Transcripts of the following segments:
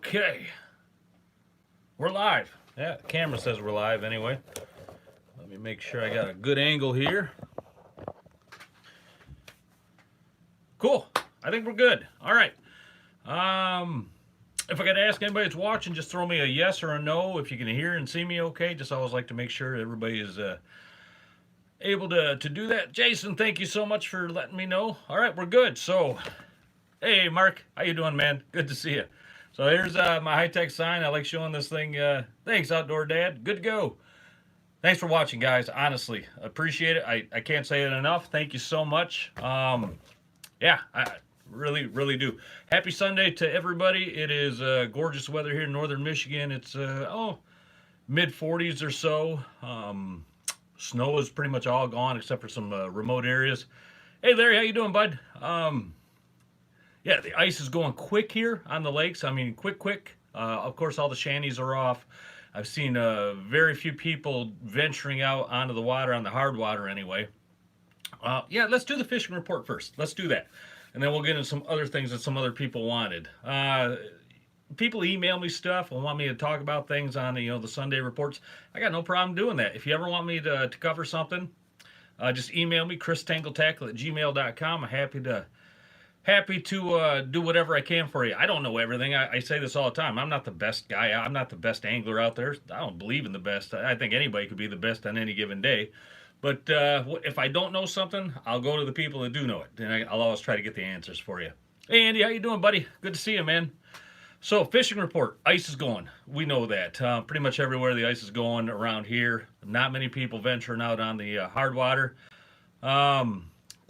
Okay, we're live. Yeah, the camera says we're live anyway. Let me make sure I got a good angle here. Cool. I think we're good. All right. If I got to ask anybody that's watching, just throw me a yes or a no if you can hear and see me okay. Just always like to make sure everybody is able to do that. Jason, thank you so much for letting me know. All right, we're good. So, hey, Mark, how you doing, man? Good to see you. So here's my high-tech sign. I like showing this thing. Thanks, Outdoor Dad. Good to go. Thanks for watching, guys. Honestly, appreciate it. I can't say it enough. Thank you so much. Yeah, I really do. Happy Sunday to everybody. It is gorgeous weather here in northern Michigan. It's mid 40s or so. Snow is pretty much all gone except for some remote areas. Hey Larry, how you doing, bud? Yeah, the ice is going quick here on the lakes. I mean, quick. Of course, all the shanties are off. I've seen very few people venturing out onto the water, on the hard water anyway. Yeah, let's do the fishing report first. Let's do that. And then we'll get into some other things that some other people wanted. People email me stuff and want me to talk about things on the Sunday reports. I got no problem doing that. If you ever want me to cover something, just email me, christangletackle@gmail.com. I'm happy to do whatever I can for you. I don't know everything. I say this all the time. I'm not the best guy. I'm not the best angler out there. I don't believe in the best. I think anybody could be the best on any given day. But if I don't know something, I'll go to the people that do know it. And I'll always try to get the answers for you. Hey, Andy, how you doing, buddy? Good to see you, man. So, fishing report. Ice is going. We know that. Pretty much everywhere the ice is going around here. Not many people venturing out on the hard water.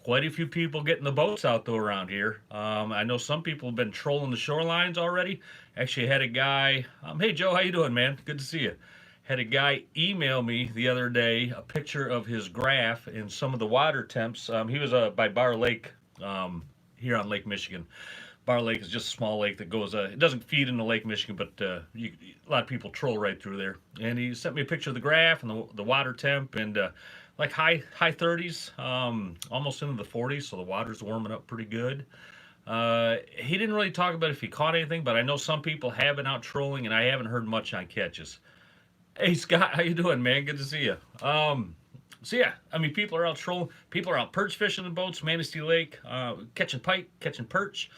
Quite a few people getting the boats out, though, around here. I know some people have been trolling the shorelines already. Actually, had a guy... hey, Joe, how you doing, man? Good to see you. Had a guy email me the other day a picture of his graph and some of the water temps. He was by Bar Lake here on Lake Michigan. Bar Lake is just a small lake that goes, it doesn't feed into Lake Michigan, but a lot of people troll right through there. And he sent me a picture of the graph and the water temp, and like high 30s, almost into the 40s, so the water's warming up pretty good. He didn't really talk about if he caught anything, but I know some people have been out trolling, and I haven't heard much on catches. Hey Scott, how you doing, man? Good to see you. So yeah, I mean, people are out trolling. People are out perch fishing in boats, Manistee Lake, catching pike, catching perch.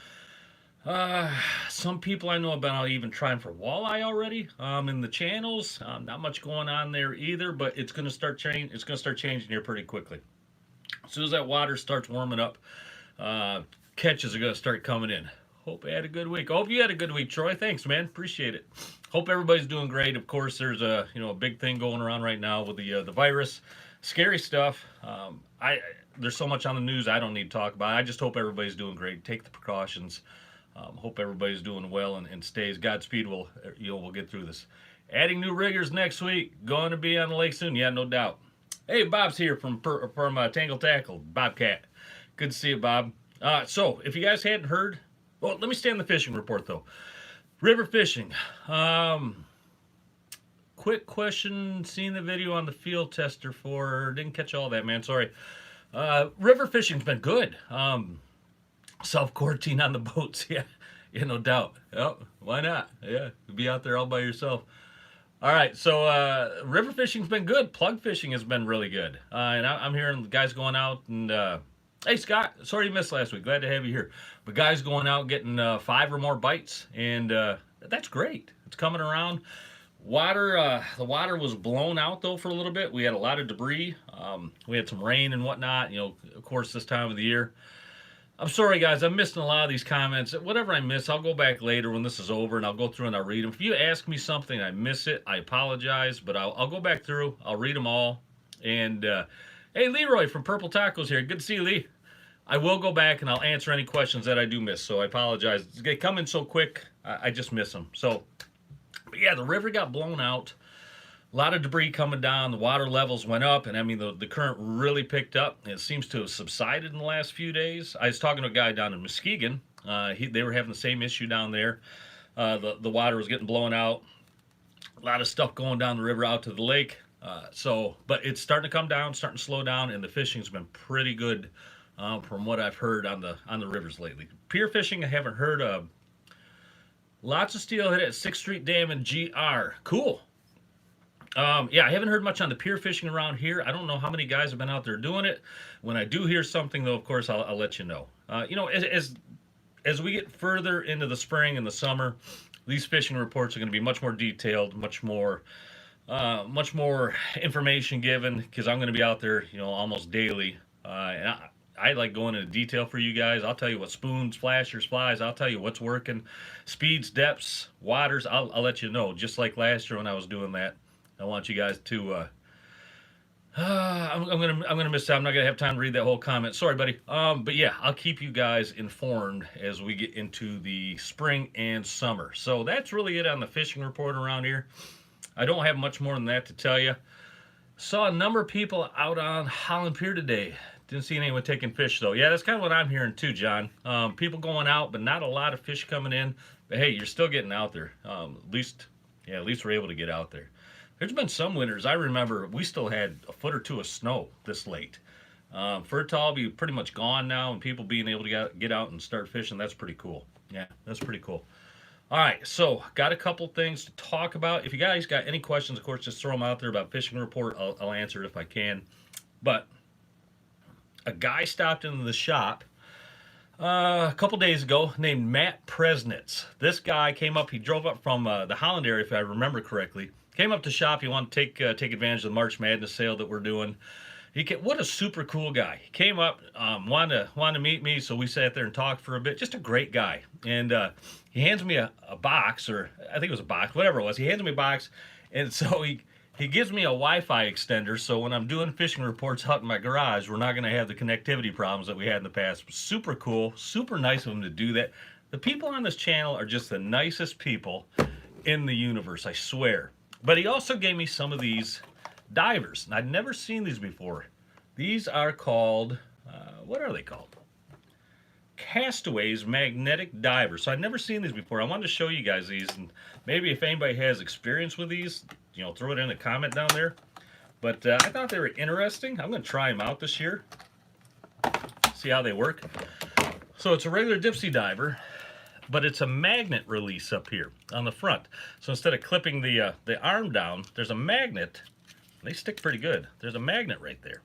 Some people I know have been out even trying for walleye already. In the channels, not much going on there either, but it's going to start changing. It's going to start changing here pretty quickly. As soon as that water starts warming up, catches are going to start coming in. Hope I had a good week. I hope you had a good week, Troy. Thanks, man. Appreciate it. Hope everybody's doing great. Of course, there's a big thing going around right now with the virus. Scary stuff. There's so much on the news I don't need to talk about. I just hope everybody's doing great. Take the precautions. Hope everybody's doing well and stays. Godspeed. We'll get through this. Adding new riggers next week. Going to be on the lake soon. Yeah, no doubt. Hey, Bob's here from Tangle Tackle. Bobcat. Good to see you, Bob. So if you guys hadn't heard, well, let me stay on the fishing report though. River fishing. Quick question. Seen the video on the field tester didn't catch all that, man. Sorry. River fishing's been good. Self-quarantine on the boats. Yeah, no doubt. Yep, why not? Yeah, be out there all by yourself. All right, so river fishing's been good. Plug fishing has been really good. And I'm hearing guys going out and... hey, Scott, sorry you missed last week. Glad to have you here. But guys going out getting 5 or more bites, and that's great. It's coming around. The water was blown out, though, for a little bit. We had a lot of debris. We had some rain and whatnot, of course, this time of the year. I'm sorry, guys. I'm missing a lot of these comments. Whatever I miss, I'll go back later when this is over, and I'll go through and I'll read them. If you ask me something, I miss it, I apologize, but I'll go back through. I'll read them all. And, hey, Leroy from Purple Tacos here. Good to see you, Lee. I will go back and I'll answer any questions that I do miss, so I apologize. They come in so quick, I just miss them. So, but yeah, the river got blown out. A lot of debris coming down. The water levels went up, and I mean, the current really picked up. It seems to have subsided in the last few days. I was talking to a guy down in Muskegon. They were having the same issue down there. The water was getting blown out. A lot of stuff going down the river out to the lake. But it's starting to come down, starting to slow down, and the fishing's been pretty good from what I've heard on the rivers lately. Pier fishing, I haven't heard Lots of steelhead at 6th Street Dam and GR. Cool. Yeah, I haven't heard much on the pier fishing around here. I don't know how many guys have been out there doing it. When I do hear something, though, of course, I'll let you know. You know, as we get further into the spring and the summer, these fishing reports are going to be much more detailed, much more information given, because I'm going to be out there, you know, almost daily. And I like going into detail for you guys. I'll tell you what spoons, flashers, flies. I'll tell you what's working, speeds, depths, waters. I'll let you know. Just like last year when I was doing that. I want you guys to. I'm gonna miss out. I'm not gonna have time to read that whole comment. Sorry, buddy. But yeah, I'll keep you guys informed as we get into the spring and summer. So that's really it on the fishing report around here. I don't have much more than that to tell you. Saw a number of people out on Holland Pier today. Didn't see anyone taking fish though. Yeah, that's kind of what I'm hearing too, John. People going out, but not a lot of fish coming in. But hey, you're still getting out there. At least we're able to get out there. There's been some winters, I remember we still had a foot or two of snow this late. For it to all be pretty much gone now and people being able to get out and start fishing, that's pretty cool. Yeah, that's pretty cool. All right, so got a couple things to talk about. If you guys got any questions, of course, just throw them out there about fishing report. I'll answer it if I can. But a guy stopped into the shop a couple days ago named Matt Presnitz. This guy came up, he drove up from the Holland area, if I remember correctly. Came up to shop. He wanted to take advantage of the March Madness sale that we're doing. What a super cool guy. He came up, wanted to meet me, so we sat there and talked for a bit. Just a great guy. And he hands me a box, or I think it was a box, whatever it was. He hands me a box, and so he gives me a Wi-Fi extender, so when I'm doing fishing reports out in my garage, we're not going to have the connectivity problems that we had in the past. Super cool, super nice of him to do that. The people on this channel are just the nicest people in the universe, I swear. But he also gave me some of these divers. And I'd never seen these before. These are called, what are they called? Castaways magnetic divers. So I'd never seen these before. I wanted to show you guys these. And maybe if anybody has experience with these, you know, throw it in a comment down there. But I thought they were interesting. I'm going to try them out this year. See how they work. So it's a regular dipsy diver, but it's a magnet release up here on the front. So instead of clipping the arm down, there's a magnet. They stick pretty good. There's a magnet right there.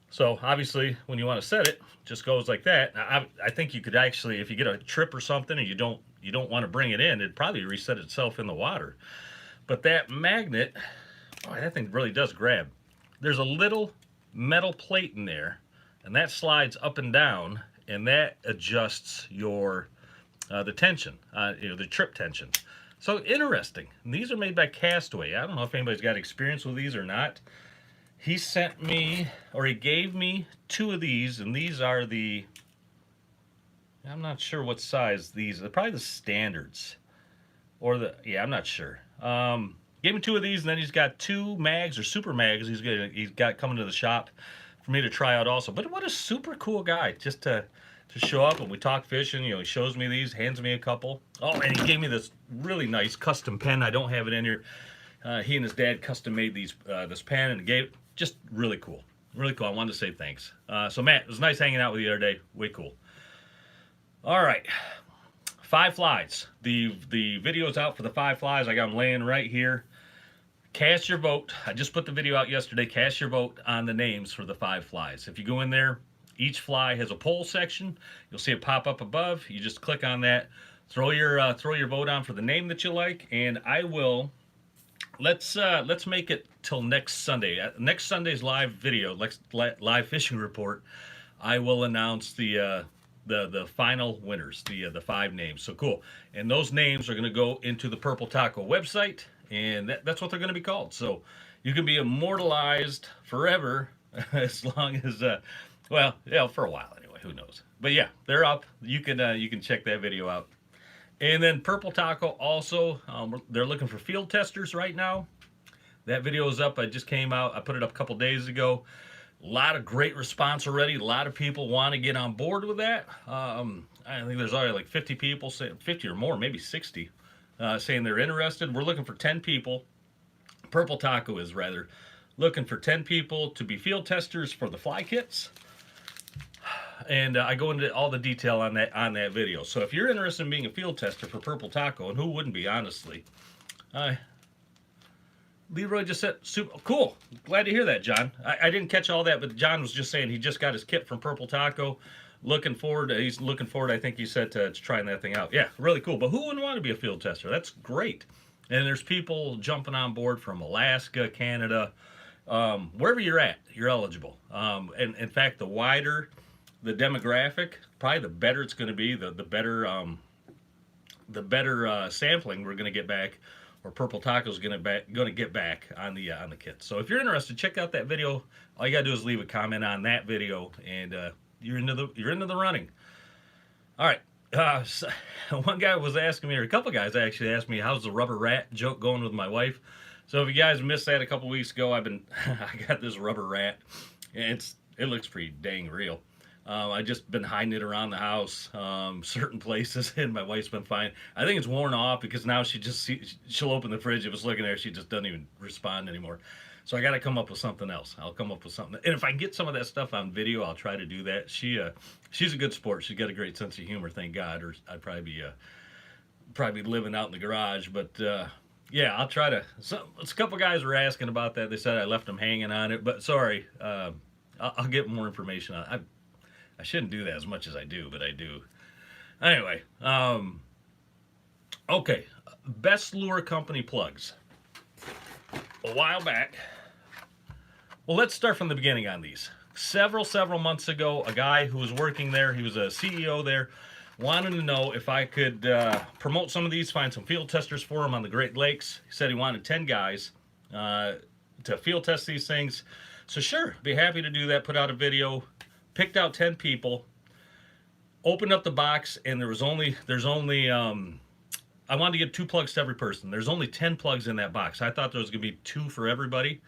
So obviously, when you want to set it, just goes like that. I think you could actually, if you get a trip or something and you don't want to bring it in, it'd probably reset itself in the water. But that magnet, oh, that thing really does grab. There's a little metal plate in there, and that slides up and down, and that adjusts your the tension, you know, the trip tension. So interesting. And these are made by Castaway. I don't know if anybody's got experience with these or not. He sent me, or he gave me 2 of these, and these are the, I'm not sure what size these are. Probably the standards, or the, yeah, I'm not sure. Gave me 2 of these, and then he's got 2 mags or super mags. He's got coming to the shop for me to try out also. But what a super cool guy, just to show up when we talk fishing. You know, he shows me these, hands me a couple. Oh, and he gave me this really nice custom pen. I don't have it in here. He and his dad custom made these this pen and gave it. Just really cool. Really cool. I wanted to say thanks. So Matt, it was nice hanging out with you the other day. Way cool. All right. 5 flies. The video's out for the 5 flies. I got them laying right here. Cast your vote. I just put the video out yesterday. Cast your vote on the names for the 5 flies. If you go in there, each fly has a poll section. You'll see it pop up above. You just click on that. Throw your vote on for the name that you like, and I will. Let's make it till next Sunday. Next Sunday's live video, live fishing report. I will announce the final winners, the 5 names. So cool. And those names are going to go into the Purple Taco website, and that's what they're going to be called. So you can be immortalized forever, as long as well, yeah, for a while anyway. Who knows? But yeah, they're up. You can check that video out. And then Purple Taco also, they're looking for field testers right now. That video is up. I just came out. I put it up a couple days ago. A lot of great response already. A lot of people want to get on board with that. I think there's already like 50 people, saying 50 or more, maybe 60, saying they're interested. We're looking for 10 people. Purple Taco is rather looking for 10 people to be field testers for the fly kits. and I go into all the detail on that video. So if you're interested in being a field tester for Purple Taco, and who wouldn't be, honestly, Leroy just said, super cool. Glad to hear that, John. I didn't catch all that, but John was just saying he just got his kit from Purple Taco. Looking forward. He's looking forward, I think he said, to trying that thing out. Yeah, really cool. But who wouldn't want to be a field tester? That's great. And there's people jumping on board from Alaska, Canada, wherever you're at, you're eligible. And in fact, the wider the demographic, probably the better it's going to be. The better sampling we're going to get back, or Purple Taco's going to get back on the kit. So if you're interested, check out that video. All you got to do is leave a comment on that video, and you're into the running. All right. So one guy was asking me, or a couple guys actually asked me, how's the rubber rat joke going with my wife? So if you guys missed that a couple weeks ago, I got this rubber rat, and it looks pretty dang real. I just been hiding it around the house, certain places, and my wife's been fine. I think it's worn off because now she'll open the fridge. If it's looking there, she just doesn't even respond anymore. So I got to come up with something else. I'll come up with something. And if I get some of that stuff on video, I'll try to do that. She's a good sport. She's got a great sense of humor, thank God, or I'd probably be living out in the garage. But yeah, I'll try to. A couple guys were asking about that. They said I left them hanging on it, but sorry. I'll get more information on it. I shouldn't do that as much as I do, but I do. Anyway, okay. Best Lure Company plugs. A while back. Well, let's start from the beginning on these. Several months ago, a guy who was working there, he was a CEO there, wanted to know if I could promote some of these, find some field testers for him on the Great Lakes. He said he wanted 10 guys to field test these things. So sure, be happy to do that, put out a video. Picked out 10 people, opened up the box, and there's only I wanted to get 2 plugs to every person. There's only 10 plugs in that box. I thought there was going to be 2 for everybody.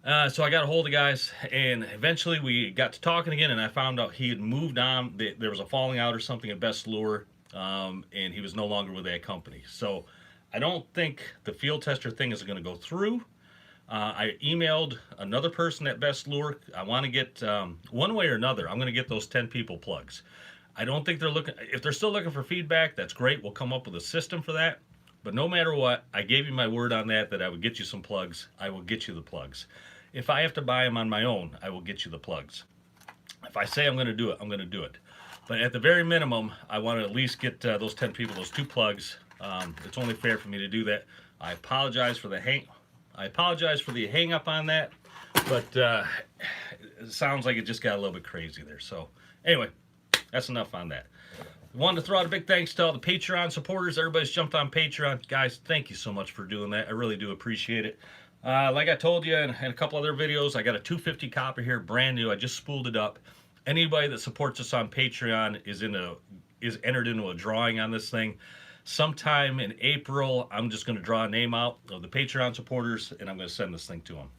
So I got a hold of guys, and eventually we got to talking again, and I found out he had moved on. There was a falling out or something at Best Lure, and he was no longer with that company. So I don't think the field tester thing is going to go through. I emailed another person at Best Lure. I want to get, one way or another, I'm going to get those 10 people plugs. I don't think they're looking, if they're still looking for feedback, that's great. We'll come up with a system for that. But no matter what, I gave you my word on that I would get you some plugs. I will get you the plugs. If I have to buy them on my own, I will get you the plugs. If I say I'm going to do it, I'm going to do it. But at the very minimum, I want to at least get those 10 people, those 2 plugs. It's only fair for me to do that. I apologize for the hang up on that, but it sounds like it just got a little bit crazy there. So anyway, that's enough on that. Wanted to throw out a big thanks to all the Patreon supporters. Everybody's jumped on Patreon. Guys, thank you so much for doing that. I really do appreciate it. Like I told you in a couple other videos, I got a 250 copper here, brand new. I just spooled it up. Anybody that supports us on Patreon is entered into a drawing on this thing. Sometime in April, I'm just going to draw a name out of the Patreon supporters, and I'm going to send this thing to them.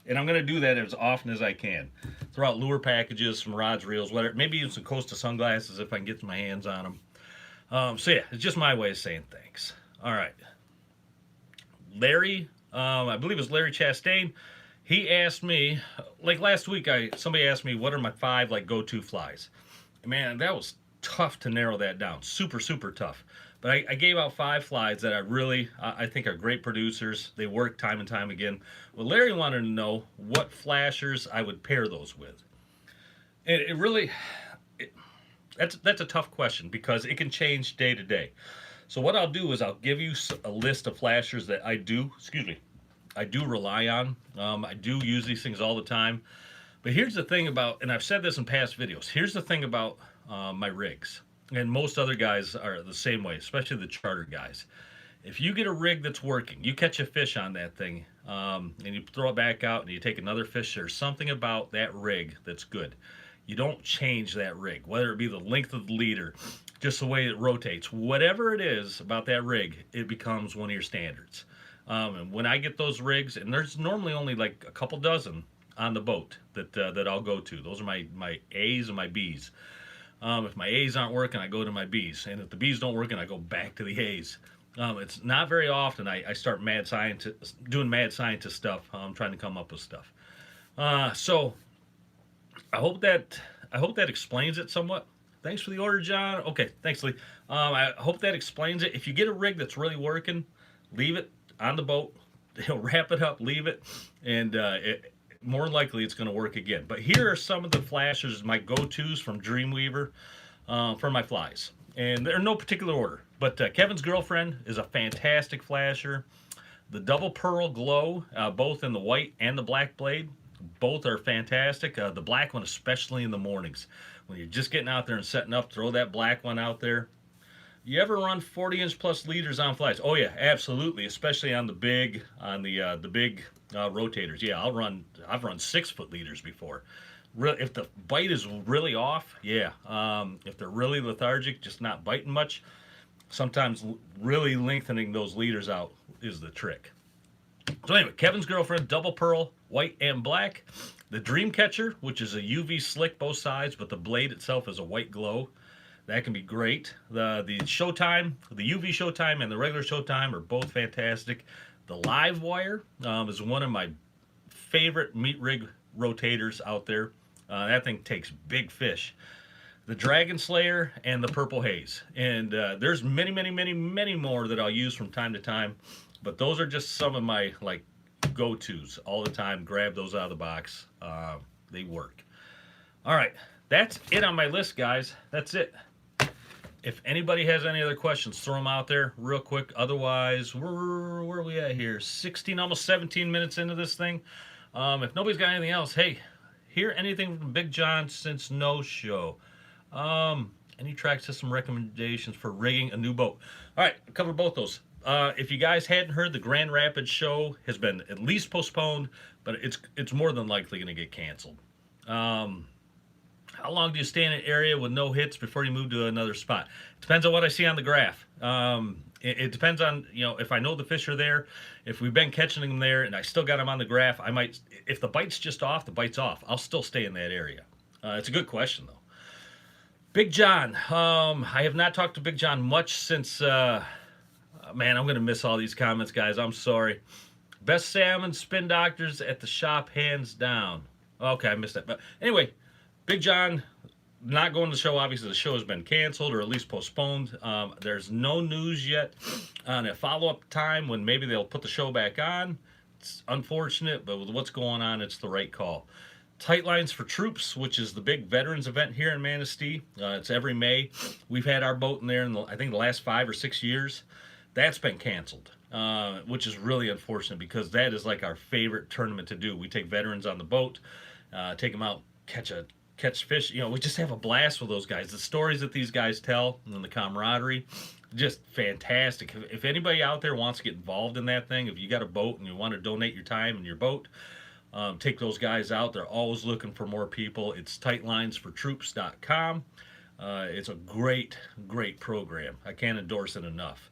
And I'm going to do that as often as I can. Throw out lure packages, some rods, reels, whatever. Maybe even some Costa sunglasses if I can get my hands on them. So yeah, it's just my way of saying thanks. All right. Larry, I believe it was Larry Chastain. He asked me, like last week, somebody asked me, what are my 5 like go-to flies? Man, that was tough to narrow that down. Super, super tough. But I gave out 5 flies that I think are great producers. They work time and time again. Well, Larry wanted to know what flashers I would pair those with. And that's a tough question because it can change day to day. So what I'll do is I'll give you a list of flashers that I do rely on. I do use these things all the time. But here's the thing about, and I've said this in past videos, here's the thing about my rigs. And most other guys are the same way, especially the charter guys. If you get a rig that's working, you catch a fish on that thing, and you throw it back out and you take another fish, there's something about that rig that's good. You don't change that rig, whether it be the length of the leader, just the way it rotates. Whatever it is about that rig, it becomes one of your standards. And when I get those rigs, and there's normally only like a couple dozen on the boat that I'll go to. Those are my A's and my B's. If my A's aren't working, I go to my B's. And if the B's don't work, I go back to the A's. It's not very often I start doing mad scientist stuff. I'm trying to come up with stuff. So I hope that I hope that explains it somewhat. Thanks for the order, John. Okay, thanks, Lee. I hope that explains it. If you get a rig that's really working, leave it on the boat. Wrap it up, leave it, and more likely it's going to work again. But here are some of the flashers, my go-tos from Dreamweaver for my flies. And they're in no particular order. But Kevin's Girlfriend is a fantastic flasher. The Double Pearl Glow, both in the white and the black blade, both are fantastic. The black one, especially in the mornings. When you're just getting out there and setting up, throw that black one out there. You ever run 40-inch plus leaders on flies? Oh yeah, absolutely, especially on the big, big rotators. Yeah, I've run 6-foot leaders before. If the bite is really off, yeah. If they're really lethargic, just not biting much, sometimes really lengthening those leaders out is the trick. So anyway, Kevin's Girlfriend, Double Pearl, white and black. The Dreamcatcher, which is a UV slick both sides, but the blade itself is a white glow. That can be great. The Showtime, the UV Showtime and the regular Showtime are both fantastic. The Live Wire is one of my favorite meat rig rotators out there. That thing takes big fish. The Dragon Slayer and the Purple Haze. And there's many, many, many, many more that I'll use from time to time. But those are just some of my like go-tos all the time. Grab those out of the box. They work. All right, that's it on my list, guys. That's it. If anybody has any other questions, throw them out there real quick. Otherwise, where are we at here? 16, almost 17 minutes into this thing. If nobody's got anything else, hey, hear anything from Big John since no show? Any track system recommendations for rigging a new boat? All right, I'll cover both those. If you guys hadn't heard, the Grand Rapids show has been at least postponed, but it's more than likely going to get canceled. How long do you stay in an area with no hits before you move to another spot? Depends on what I see on the graph. It depends on, if I know the fish are there, if we've been catching them there and I still got them on the graph, I might, if the bite's just off, the bite's off. I'll still stay in that area. It's a good question, though. Big John. I have not talked to Big John much since, man, I'm going to miss all these comments, guys. I'm sorry. Best salmon spin doctors at the shop, hands down. Okay, I missed that. But anyway, Big John, not going to the show. Obviously, the show has been canceled or at least postponed. There's no news yet on a follow-up time when maybe they'll put the show back on. It's unfortunate, but with what's going on, it's the right call. Tight Lines for Troops, which is the big veterans event here in Manistee. It's every May. We've had our boat in there in, I think, the last 5 or 6 years. That's been canceled, which is really unfortunate because that is like our favorite tournament to do. We take veterans on the boat, take them out, catch fish. We just have a blast with those guys. The stories that these guys tell and the camaraderie, just fantastic. If anybody out there wants to get involved in that thing, if you got a boat and you want to donate your time and your boat, take those guys out. They're always looking for more people. It's tightlinesfortroops.com. It's a great, great program. I can't endorse it enough.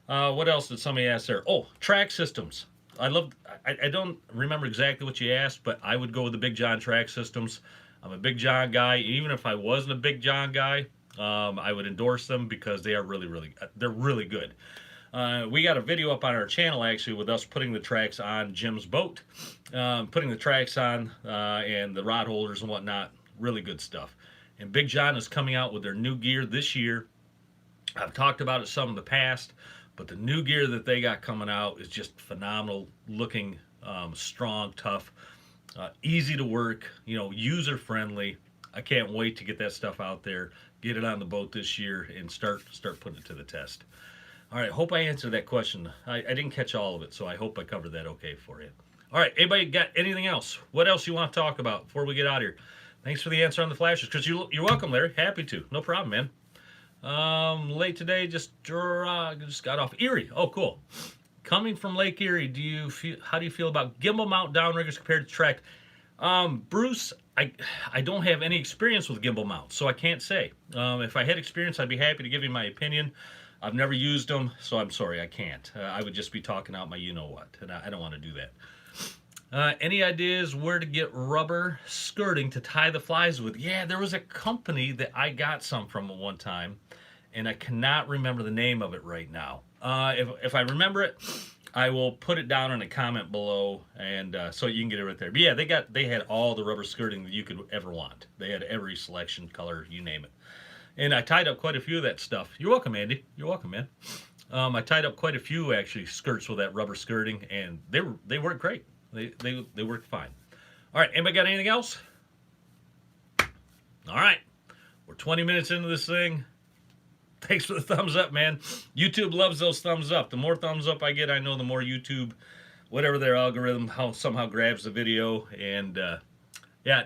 What else did somebody ask there? Oh, track systems. I don't remember exactly what you asked, but I would go with the Big John track systems. I'm a Big John guy. Even if I wasn't a Big John guy, I would endorse them because they are they're really good. We got a video up on our channel actually with us putting the tracks on Jim's boat, putting the tracks on and the rod holders and whatnot. Really good stuff. And Big John is coming out with their new gear this year. I've talked about it some in the past, but the new gear that they got coming out is just phenomenal looking, strong, tough. Easy to work, user friendly. I can't wait to get that stuff out there, get it on the boat this year, and start putting it to the test. All right, hope I answered that question. I didn't catch all of it, so I hope I covered that okay for you. All right, anybody got anything else? What else you want to talk about before we get out of here? Thanks for the answer on the flashes, because you're welcome, Larry. Happy to. No problem, man. Late today, just got off Erie. Oh, cool. Coming from Lake Erie, how do you feel about gimbal mount downriggers compared to track? Bruce, I don't have any experience with gimbal mounts, so I can't say. If I had experience, I'd be happy to give you my opinion. I've never used them, so I'm sorry, I can't. I would just be talking out my you-know-what, and I don't want to do that. Any ideas where to get rubber skirting to tie the flies with? Yeah, there was a company that I got some from at one time, and I cannot remember the name of it right now. If I remember it, I will put it down in a comment below, and so you can get it right there. But yeah, they had all the rubber skirting that you could ever want. They had every selection, color, you name it. And I tied up quite a few of that stuff. You're welcome, Andy. You're welcome, man. I tied up quite a few actually skirts with that rubber skirting, and they worked great. They worked fine. All right, anybody got anything else? All right, we're 20 minutes into this thing. Thanks for the thumbs up, man. YouTube loves those thumbs up. The more thumbs up I get, I know the more YouTube, whatever their algorithm, somehow grabs the video. And yeah,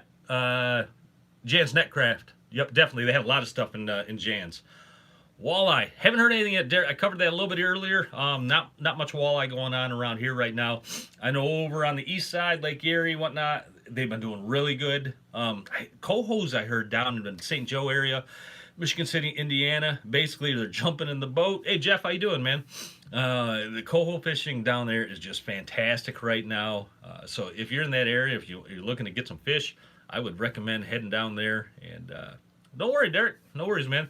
Jan's Netcraft. Yep, definitely. They have a lot of stuff in Jan's. Walleye. Haven't heard anything yet, Derek. I covered that a little bit earlier. Not much walleye going on around here right now. I know over on the east side, Lake Erie, whatnot, they've been doing really good. Cohos, I heard, down in the St. Joe area, Michigan City, Indiana. Basically, they're jumping in the boat. Hey, Jeff, how you doing, man? The coho fishing down there is just fantastic right now. So if you're in that area, if you're looking to get some fish, I would recommend heading down there. And don't worry, Derek. No worries, man.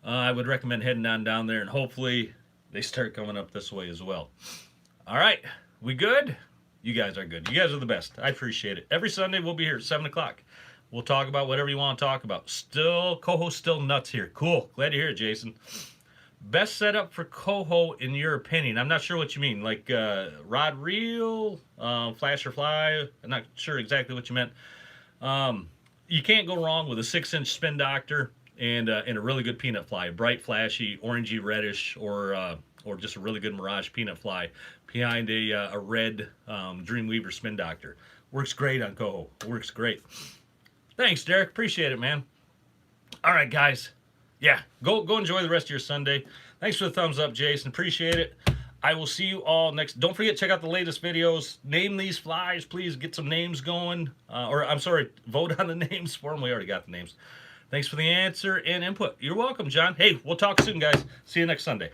I would recommend heading down there, and hopefully they start coming up this way as well. All right. We good? You guys are good. You guys are the best. I appreciate it. Every Sunday, we'll be here at 7 o'clock. We'll talk about whatever you want to talk about. Coho's still nuts here. Cool. Glad to hear it, Jason. Best setup for coho, in your opinion? I'm not sure what you mean. Like rod reel, flash or fly? I'm not sure exactly what you meant. You can't go wrong with a 6-inch spin doctor and a really good peanut fly. A bright, flashy, orangey, reddish, or just a really good Mirage peanut fly behind a red Dreamweaver spin doctor. Works great on coho. Works great. Thanks, Derek. Appreciate it, man. All right, guys. Yeah, go enjoy the rest of your Sunday. Thanks for the thumbs up, Jason. Appreciate it. I will see you all next. Don't forget, check out the latest videos. Name these flies, please. Get some names going. Or, I'm sorry, vote on the names for them. We already got the names. Thanks for the answer and input. You're welcome, John. Hey, we'll talk soon, guys. See you next Sunday.